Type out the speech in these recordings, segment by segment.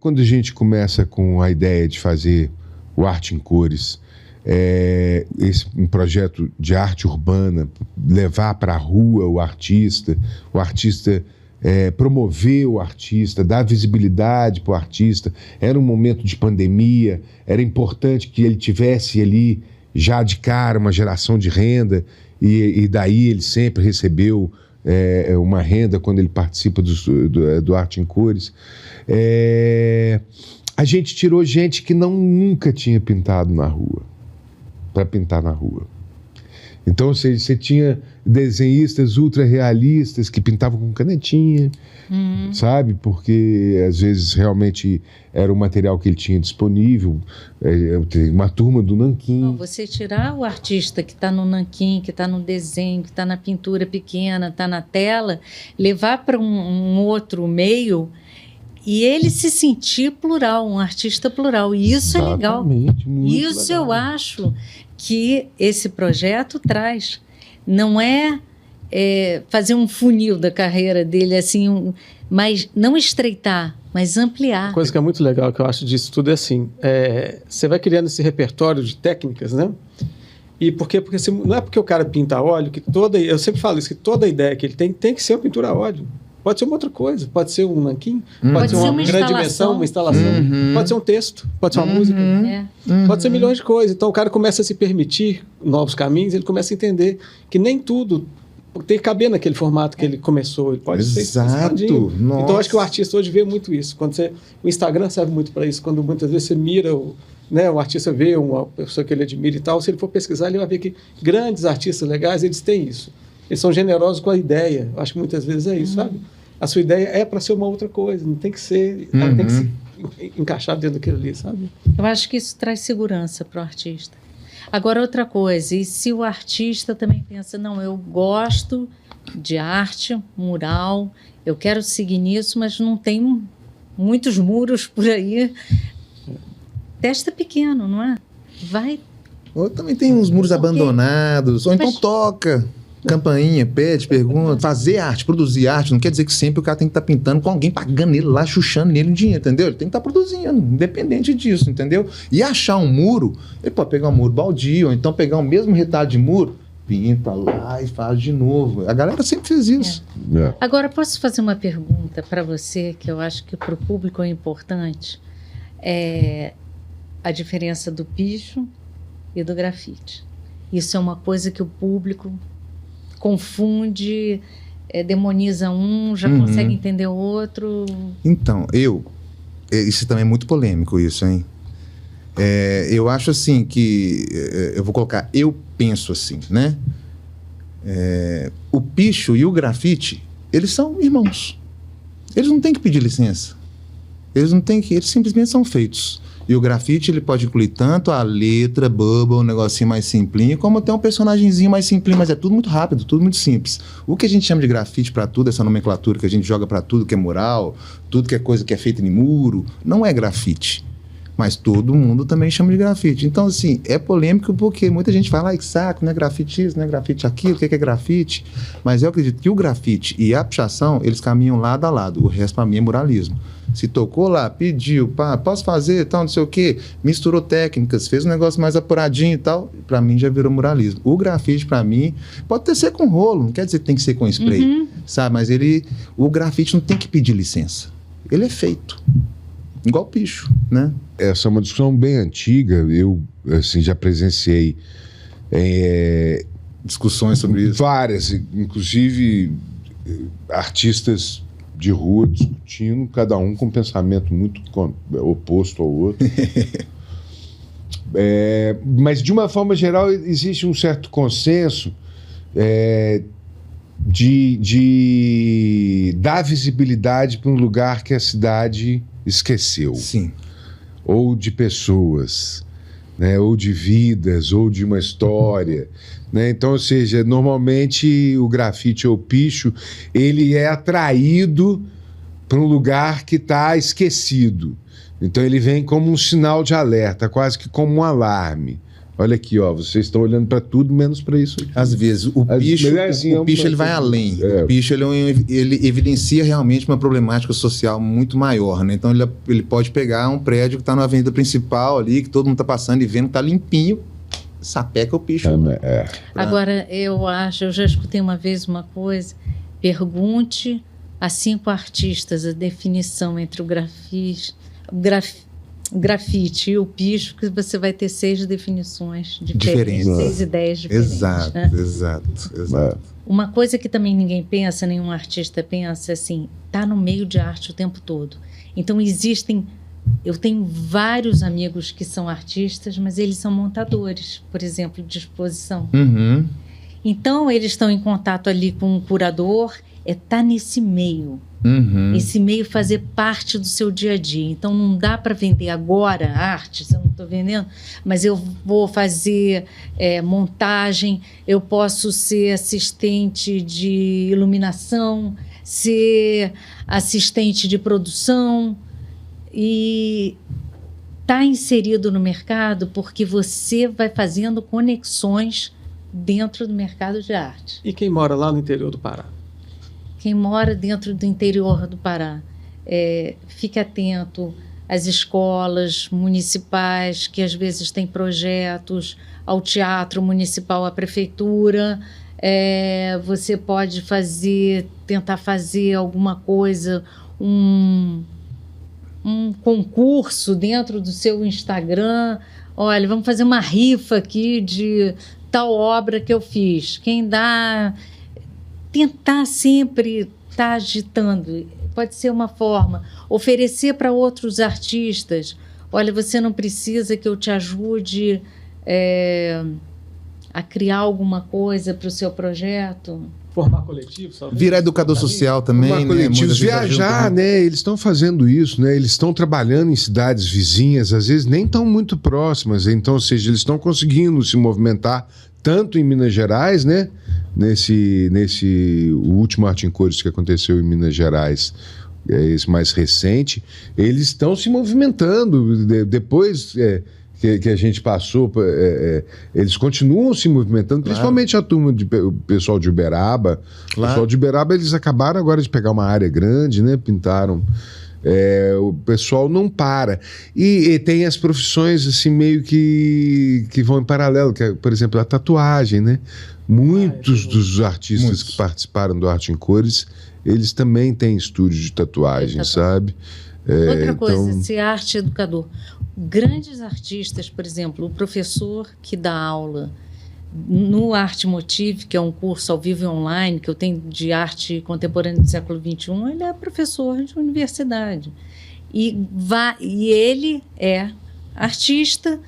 Quando a gente começa com a ideia de fazer o Arte em Cores, um projeto de arte urbana, levar para a rua o artista promover o artista, dar visibilidade para o artista. Era um momento de pandemia, era importante que ele tivesse ali já de cara uma geração de renda, e daí ele sempre recebeu uma renda quando ele participa do Arte em Cores. A gente tirou gente que nunca tinha pintado na rua, para pintar na rua. Então você tinha desenhistas ultra realistas que pintavam com canetinha, sabe? Porque às vezes realmente era o material que ele tinha disponível. Uma turma do nanquim. Não, você tirar o artista que está no nanquim, que está no desenho, que está na pintura pequena, está na tela, levar para um outro meio e ele se sentir plural, um artista plural. E isso é legal. Isso legal. Eu acho que esse projeto traz. Não é fazer um funil da carreira dele, assim, mas não estreitar, mas ampliar. Uma coisa que é muito legal que eu acho disso tudo é assim, você vai criando esse repertório de técnicas, né? E por quê? Porque não é porque o cara pinta a óleo que eu sempre falo isso, que toda ideia que ele tem que ser uma pintura a óleo. Pode ser uma outra coisa, pode ser um nanquim, pode ser uma grande dimensão, uma instalação, pode ser um texto, pode ser uma música, pode ser milhões de coisas. Então o cara começa a se permitir novos caminhos, ele começa a entender que nem tudo tem que caber naquele formato que ele começou, ele pode ser expandido. Então acho que o artista hoje vê muito isso. O Instagram serve muito para isso, quando muitas vezes você mira o artista vê uma pessoa que ele admira e tal, se ele for pesquisar, ele vai ver que grandes artistas legais, eles têm isso. Eles são generosos com a ideia. Eu acho que muitas vezes é isso, sabe? A sua ideia é para ser uma outra coisa, não tem que ser... Ela tem que se encaixar dentro daquilo ali, sabe? Eu acho que isso traz segurança para o artista. Agora, outra coisa, e se o artista também pensa, não, eu gosto de arte, mural, eu quero seguir nisso, mas não tem muitos muros por aí. Testa pequeno, não é? Vai. Ou também tem uns muros abandonados, ou então toca... Campainha, pede, pergunta. Fazer arte, produzir arte, não quer dizer que sempre o cara tem que estar pintando com alguém pagando ele lá, chuchando nele dinheiro, entendeu? Ele tem que estar produzindo, independente disso, entendeu? E achar um muro, ele pode pegar um muro baldio, ou então pegar o mesmo retalho de muro, pinta lá e faz de novo. A galera sempre fez isso. Agora, posso fazer uma pergunta para você, que eu acho que para o público é importante? A diferença do picho e do grafite. Isso é uma coisa que o público confunde, demoniza um, já consegue entender o outro. Então, isso também é muito polêmico isso, hein? Eu acho assim que, eu vou colocar, eu penso assim, né? O picho e o grafite, eles são irmãos. Eles não têm que pedir licença. Eles simplesmente são feitos. E o grafite, ele pode incluir tanto a letra, bubble, um negocinho mais simplinho, como até um personagemzinho mais simplinho, mas é tudo muito rápido, tudo muito simples. O que a gente chama de grafite para tudo, essa nomenclatura que a gente joga para tudo que é mural, tudo que é coisa que é feita em muro, não é grafite. Mas todo mundo também chama de grafite. Então, assim, é polêmico porque muita gente fala, que saco, não é grafite isso, não é grafite aquilo, o que é grafite? Mas eu acredito que o grafite e a pichação, eles caminham lado a lado. O resto, para mim, é muralismo. Se tocou lá, pediu, posso fazer, tal, não sei o quê, misturou técnicas, fez um negócio mais apuradinho e tal, para mim já virou muralismo. O grafite, para mim, pode ter ser com rolo, não quer dizer que tem que ser com spray, sabe? Mas o grafite não tem que pedir licença. Ele é feito. Igual picho, né? Essa é uma discussão bem antiga. Eu, assim, já presenciei discussões sobre isso. Várias, inclusive artistas de rua discutindo, cada um com um pensamento muito oposto ao outro. Mas, de uma forma geral, existe um certo consenso de dar visibilidade para um lugar que a cidade esqueceu. Sim. Ou de pessoas, né? Ou de vidas, ou de uma história, né? Então, ou seja, normalmente o grafite ou o picho, ele é atraído para um lugar que está esquecido. Então ele vem como um sinal de alerta, quase que como um alarme. Olha aqui, ó, vocês estão olhando para tudo menos para isso aqui. Às vezes, o picho ele vai além. O picho ele evidencia realmente uma problemática social muito maior, né? Então ele pode pegar um prédio que está na avenida principal ali, que todo mundo está passando e vendo que está limpinho, sapeca o picho. Agora, eu já escutei uma vez uma coisa, pergunte a 5 artistas a definição entre o grafite e o picho, que você vai ter 6 definições diferentes. 6 ideias diferentes. Exato, né? exato. Uma coisa que também ninguém pensa, nenhum artista pensa, assim, tá no meio de arte o tempo todo. Então eu tenho vários amigos que são artistas, mas eles são montadores, por exemplo, de exposição. Uhum. Então eles estão em contato ali com um curador, tá nesse meio. Uhum. Esse meio fazer parte do seu dia a dia. Então não dá para vender agora arte, se eu não estou vendendo, mas eu vou fazer montagem, eu posso ser assistente de iluminação, ser assistente de produção e tá inserido no mercado porque você vai fazendo conexões dentro do mercado de arte. E quem mora lá no interior do Pará? Quem mora dentro do interior do Pará, fique atento às escolas municipais, que às vezes têm projetos, ao teatro municipal, à prefeitura. Você pode tentar fazer alguma coisa, um concurso dentro do seu Instagram. Olha, vamos fazer uma rifa aqui de tal obra que eu fiz. Quem dá... Tentar sempre estar agitando, pode ser uma forma. Oferecer para outros artistas, olha, você não precisa que eu te ajude a criar alguma coisa para o seu projeto. Formar coletivos, talvez. Virar educador social também, formar coletivos, viajar, né? Eles estão fazendo isso, né? Eles estão trabalhando em cidades vizinhas, às vezes nem tão muito próximas, então, ou seja, eles estão conseguindo se movimentar tanto em Minas Gerais, né? O último Arte em Cores que aconteceu em Minas Gerais, esse mais recente, eles estão se movimentando. Depois que a gente passou, eles continuam se movimentando, principalmente a turma o pessoal de Uberaba. O pessoal de Uberaba, eles acabaram agora de pegar uma área grande, né? Pintaram. O pessoal não para. E tem as profissões assim meio que vão em paralelo, que é, por exemplo, a tatuagem, né? Muitos dos artistas que participaram do Arte em Cores, eles também têm estúdio de tatuagem, sabe? Outra coisa, ser arte educador. Grandes artistas, por exemplo, o professor que dá aula no Arte Motive, que é um curso ao vivo e online que eu tenho de arte contemporânea do século XXI, ele é professor de universidade. E ele é artista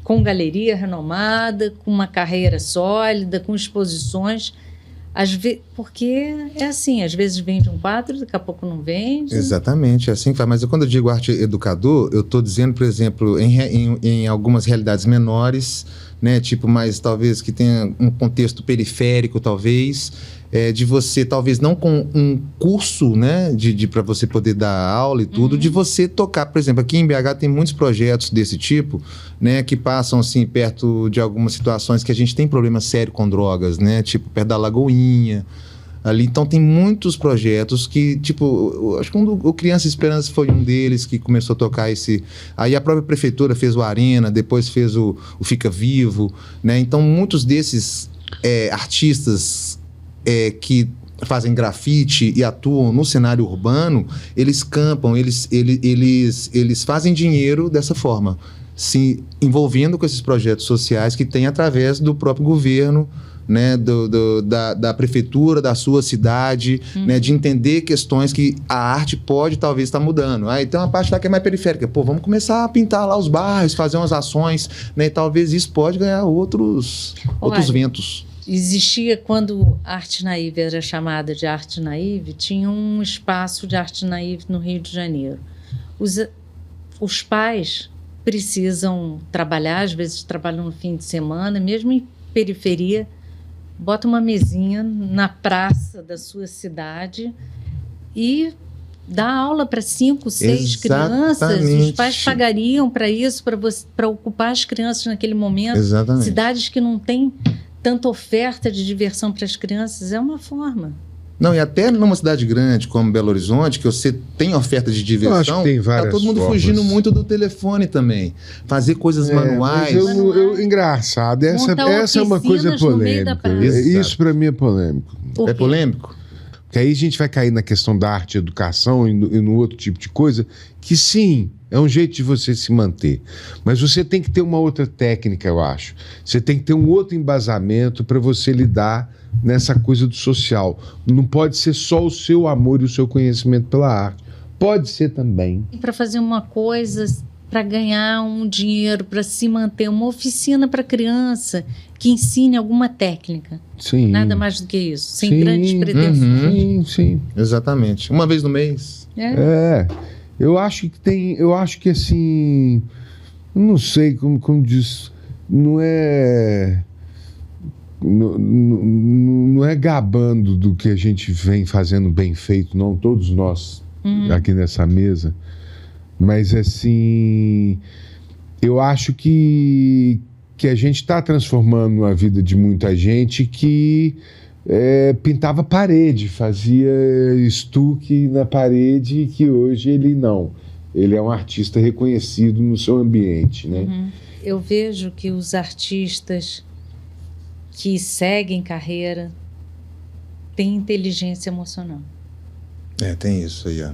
com galeria renomada, com uma carreira sólida, com exposições, porque é assim, às vezes vende um quadro, daqui a pouco não vende. Exatamente, é assim que faz. Mas quando eu digo arte educador, eu estou dizendo, por exemplo, em algumas realidades menores, né, tipo, mas talvez que tenha um contexto periférico, talvez, de você, talvez não com um curso, né, para você poder dar aula e tudo, de você tocar, por exemplo, aqui em BH tem muitos projetos desse tipo, né, que passam, assim, perto de algumas situações que a gente tem problema sério com drogas, né, tipo, perto da Lagoinha, ali. Então tem muitos projetos que, tipo, acho que o Criança Esperança foi um deles que começou a tocar esse... Aí a própria prefeitura fez o Arena, depois fez o Fica Vivo, né? Então muitos desses artistas que fazem grafite e atuam no cenário urbano, eles campam, eles fazem dinheiro dessa forma, se envolvendo com esses projetos sociais que tem através do próprio governo, né, da prefeitura, da sua cidade, né, de entender questões que a arte pode talvez estar mudando. Aí tem uma parte lá que é mais periférica. Pô, vamos começar a pintar lá os bairros, fazer umas ações, né, e talvez isso pode ganhar outros ventos. Existia, quando Arte Naive era chamada de Arte Naive, tinha um espaço de Arte Naive no Rio de Janeiro. Os pais precisam trabalhar, às vezes trabalham no fim de semana, mesmo em periferia, bota uma mesinha na praça da sua cidade e dar aula para 5, 6 crianças, os pais pagariam para isso, para ocupar as crianças naquele momento. Exatamente. Cidades que não têm tanta oferta de diversão para as crianças, é uma forma. Não, e até numa cidade grande como Belo Horizonte, que você tem oferta de diversão, acho que tem várias tá todo mundo formas. fugindo muito do telefone também. Fazer coisas manuais. Mas engraçado, essa é uma coisa oficinas no meio da polêmica. praça. Isso para mim é polêmico. Por É quê? polêmico? Porque aí a gente vai cair na questão da arte e educação e no outro tipo de coisa, que sim, é um jeito de você se manter. Mas você tem que ter uma outra técnica, eu acho. Você tem que ter um outro embasamento para você lidar nessa coisa do social. Não pode ser só o seu amor e o seu conhecimento pela arte. Pode ser também. Para fazer uma coisa, para ganhar um dinheiro, para se manter, uma oficina para criança que ensine alguma técnica. Sim. Nada mais do que isso, sem Sim, grandes pretensões. Sim, sim. Exatamente. Uma vez no mês. Eu acho que assim, não sei como diz, não é gabando do que a gente vem fazendo bem feito, não, todos nós aqui nessa mesa, mas assim, eu acho que a gente está transformando a vida de muita gente que pintava parede, fazia estuque na parede, e que hoje ele é um artista reconhecido no seu ambiente, né? Eu vejo que os artistas que seguem carreira têm inteligência emocional. Tem isso aí, ó.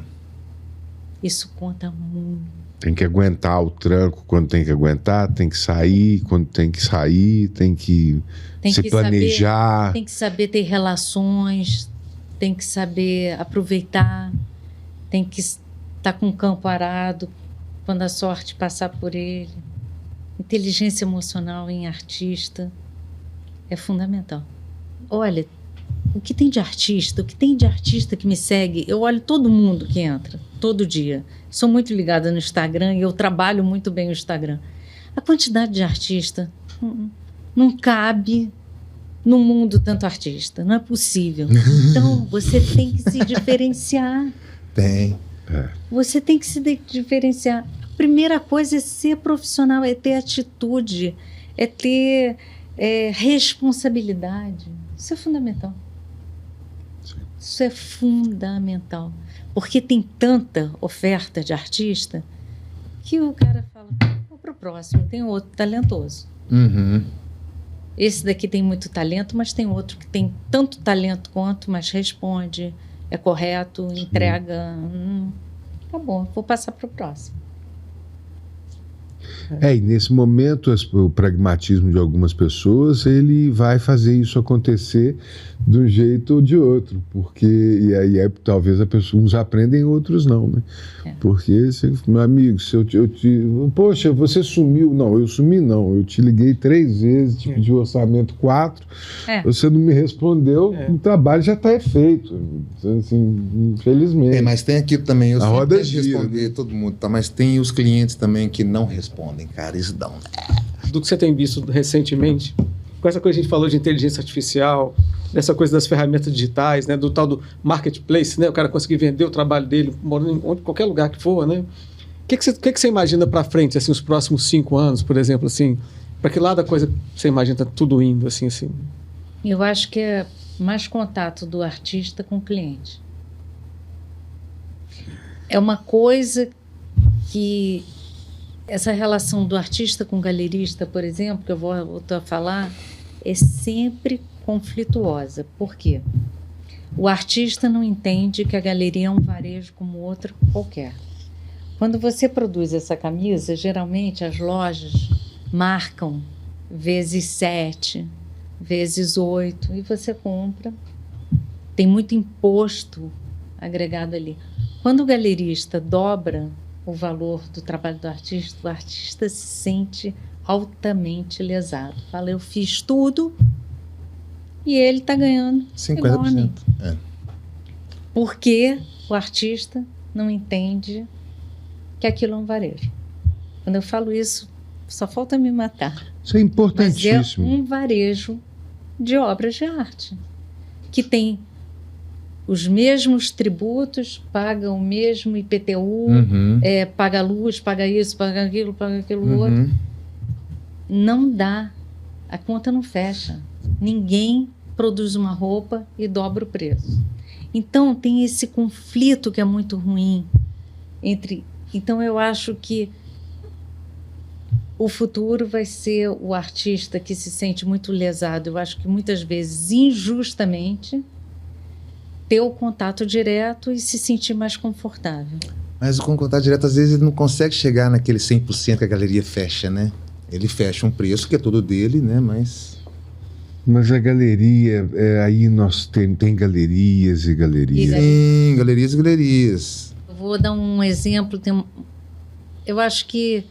Isso conta muito. Tem que aguentar o tranco quando tem que aguentar, tem que sair quando tem que sair, tem que se planejar. Tem que saber ter relações, tem que saber aproveitar, tem que estar com o campo arado quando a sorte passar por ele. Inteligência emocional em artista é fundamental. Olha, o que tem de artista que me segue, eu olho todo mundo que entra, todo dia. Sou muito ligada no Instagram e eu trabalho muito bem o Instagram. A quantidade de artista não cabe no mundo tanto artista, não é possível. Então, você tem que se diferenciar. Você tem que se diferenciar. A primeira coisa é ser profissional, é ter atitude, é ter responsabilidade. Isso é fundamental. Isso é fundamental. Porque tem tanta oferta de artista que o cara fala, vou para o próximo, tem outro talentoso. Esse daqui tem muito talento, mas tem outro que tem tanto talento quanto, mas responde, é correto, entrega. Tá bom, vou passar para o próximo. E nesse momento o pragmatismo de algumas pessoas, ele vai fazer isso acontecer de um jeito ou de outro, porque e aí talvez uns aprendem, outros não, né? Porque meu amigo, se eu poxa, você sumiu, não, eu sumi não, eu te liguei 3 vezes, te pedi orçamento 4, você não me respondeu, o trabalho já está feito, assim, infelizmente. Mas tem aquilo também, eu a roda sempre gira, responder todo mundo, tá? Mas tem os clientes também que não respondem, cara, isso dá Do que você tem visto recentemente, com essa coisa que a gente falou de inteligência artificial, dessa coisa das ferramentas digitais, né, do tal do marketplace, né, o cara conseguir vender o trabalho dele morando em qualquer lugar que for, né? O que você imagina para frente, assim, os próximos 5 anos, por exemplo, assim, para que lado da coisa você imagina tá tudo indo, assim? Eu acho que é mais contato do artista com o cliente. É uma coisa que essa relação do artista com o galerista, por exemplo, que eu volto a falar, é sempre conflituosa. Por quê? O artista não entende que a galeria é um varejo como outro qualquer. Quando você produz essa camisa, geralmente as lojas marcam vezes 7, vezes 8, e você compra. Tem muito imposto agregado ali. Quando o galerista dobra o valor do trabalho do artista, o artista se sente altamente lesado. Fala, eu fiz tudo e ele está ganhando 50%. Porque o artista não entende que aquilo é um varejo. Quando eu falo isso, só falta me matar. Isso é importantíssimo. Mas é um varejo de obras de arte, que tem os mesmos tributos, paga o mesmo IPTU, Uhum. paga luz, paga isso, paga aquilo outro. Uhum. Não dá. A conta não fecha. Ninguém produz uma roupa e dobra o preço. Então, tem esse conflito que é muito ruim entre... Então, eu acho que o futuro vai ser o artista que se sente muito lesado. Eu acho que muitas vezes, injustamente, ter o contato direto e se sentir mais confortável. Mas o contato direto, às vezes, ele não consegue chegar naquele 100% que a galeria fecha, né? Ele fecha um preço que é todo dele, né? Mas a galeria, aí nós tem galerias e galerias. sim, galerias e galerias. Eu vou dar um exemplo. Eu acho que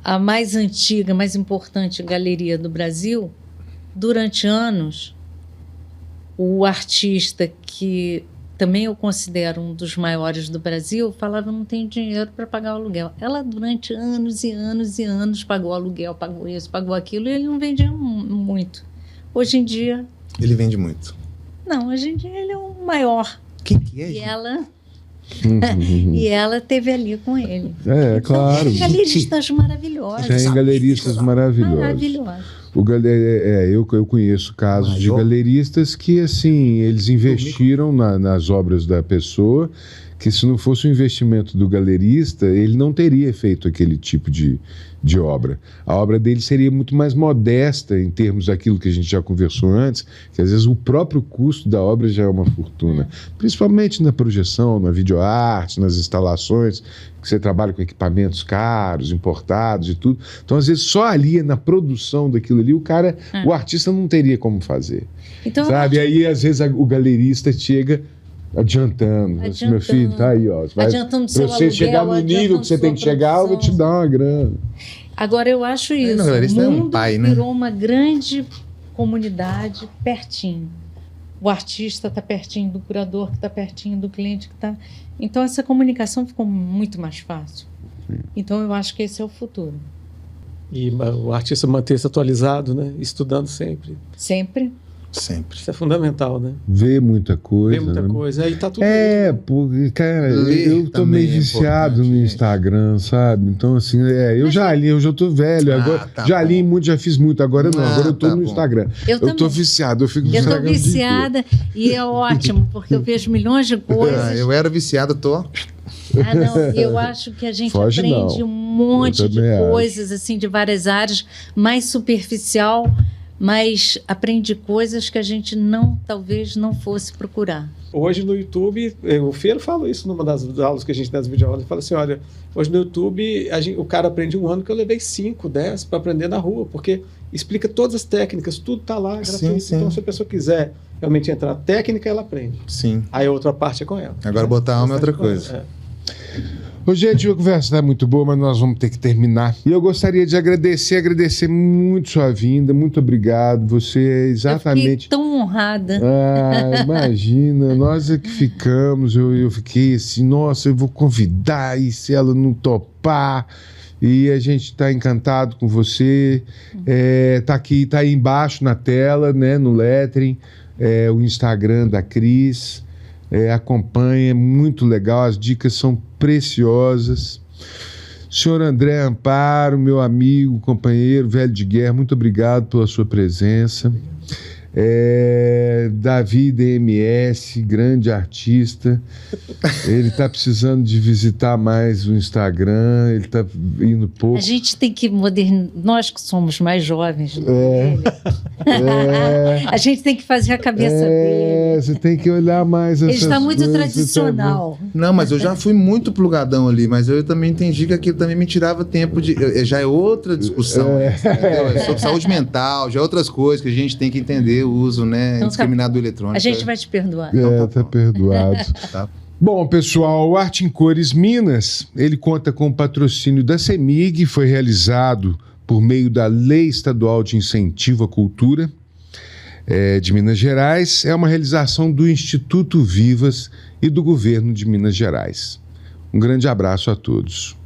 a mais antiga, mais importante galeria do Brasil, durante anos, o artista que também eu considero um dos maiores do Brasil, falava: não tenho dinheiro para pagar o aluguel. Ela, durante anos e anos e anos, pagou aluguel, pagou isso, pagou aquilo, e ele não vendia muito. Hoje em dia... Ele vende muito. Não, hoje em dia ele é o maior. Quem que é? E gente? ela... Uhum. E ela teve ali com ele. Claro. Tem galeristas maravilhosos. Tem galeristas maravilhosos. Maravilhosos. Eu conheço casos de Maior. galeristas que, assim, eles investiram nas obras da pessoa, que se não fosse o investimento do galerista, ele não teria feito aquele tipo de obra. A obra dele seria muito mais modesta em termos daquilo que a gente já conversou antes, que às vezes o próprio custo da obra já é uma fortuna. Principalmente na projeção, na videoarte, nas instalações, que você trabalha com equipamentos caros, importados e tudo. Então, às vezes, só ali, na produção daquilo ali, o artista não teria como fazer. Então, Sabe? Aí, às vezes, o galerista chega adiantando. Assim, meu filho, tá aí, ó. Adiantando seu Pra você aluguel, chegar no nível que você tem que chegar, eu vou te dar uma grana. agora, eu acho isso. não, galerista o é um mundo pai, né? virou uma grande comunidade pertinho. O artista está pertinho do curador, que está pertinho do cliente, que está... Então, essa comunicação ficou muito mais fácil. Então, eu acho que esse é o futuro. E o artista manter-se atualizado, né? Estudando sempre. Sempre. Sempre. Isso é fundamental, né? Vê muita coisa. Vê muita né? coisa. Aí tá tudo Porque, cara, Ler eu tô também meio é viciado no importante, Instagram, sabe? Então, assim, eu já li, eu já tô velho. Agora, tá já bom. li muito, já fiz muito. Agora não, agora eu tô tá no bom. Instagram. Eu tô também. viciado, eu fico no Eu estou Instagram o dia inteiro. viciada e é ótimo, porque eu vejo milhões de coisas. Eu era viciado, tô. Não, eu acho que a gente Foge, aprende não. um monte Eu de também acho. coisas, assim, de várias áreas, mais superficial, mas aprende coisas que a gente talvez não fosse procurar. Hoje no YouTube, o Feiro fala isso numa das aulas que a gente dá nas videoaulas, ele fala assim, olha, hoje no YouTube o cara aprende 1 ano que eu levei 5, 10 para aprender na rua, porque explica todas as técnicas, tudo tá lá, gratuito. Sim. Então, se a pessoa quiser realmente entrar na técnica, ela aprende. Sim. Aí a outra parte é com ela. Agora botar alma é outra coisa. Ô, gente, a conversa está muito boa, mas nós vamos ter que terminar. E eu gostaria de agradecer muito sua vinda, muito obrigado. Você é Eu exatamente... fiquei tão honrada. Imagina, nós é que ficamos, eu fiquei assim, nossa, eu vou convidar, e se ela não topar, e a gente está encantado com você, tá aqui, tá aí embaixo na tela, né, no lettering, o Instagram da Cris, acompanha, é muito legal, as dicas são preciosas. Senhor André Amparo, meu amigo, companheiro, velho de guerra, muito obrigado pela sua presença. Davi DMS, grande artista, ele está precisando de visitar mais o Instagram, ele está indo pouco. A gente tem que modernizar, nós que somos mais jovens do que ele, a gente tem que fazer a cabeça dele. Você tem que olhar mais Ele essas está muito coisas, tradicional. Não, mas eu já fui muito plugadão ali, mas eu também entendi que aquilo também me tirava tempo de... Já é outra discussão. Entendeu? É sobre saúde mental, já é outras coisas que a gente tem que entender o uso, né, Então, indiscriminado do eletrônico. A gente vai te perdoar. Tá perdoado. Tá. Bom, pessoal, o Arte em Cores Minas, ele conta com o patrocínio da CEMIG, foi realizado por meio da Lei Estadual de Incentivo à Cultura de Minas Gerais. É uma realização do Instituto Vivas e do Governo de Minas Gerais. Um grande abraço a todos.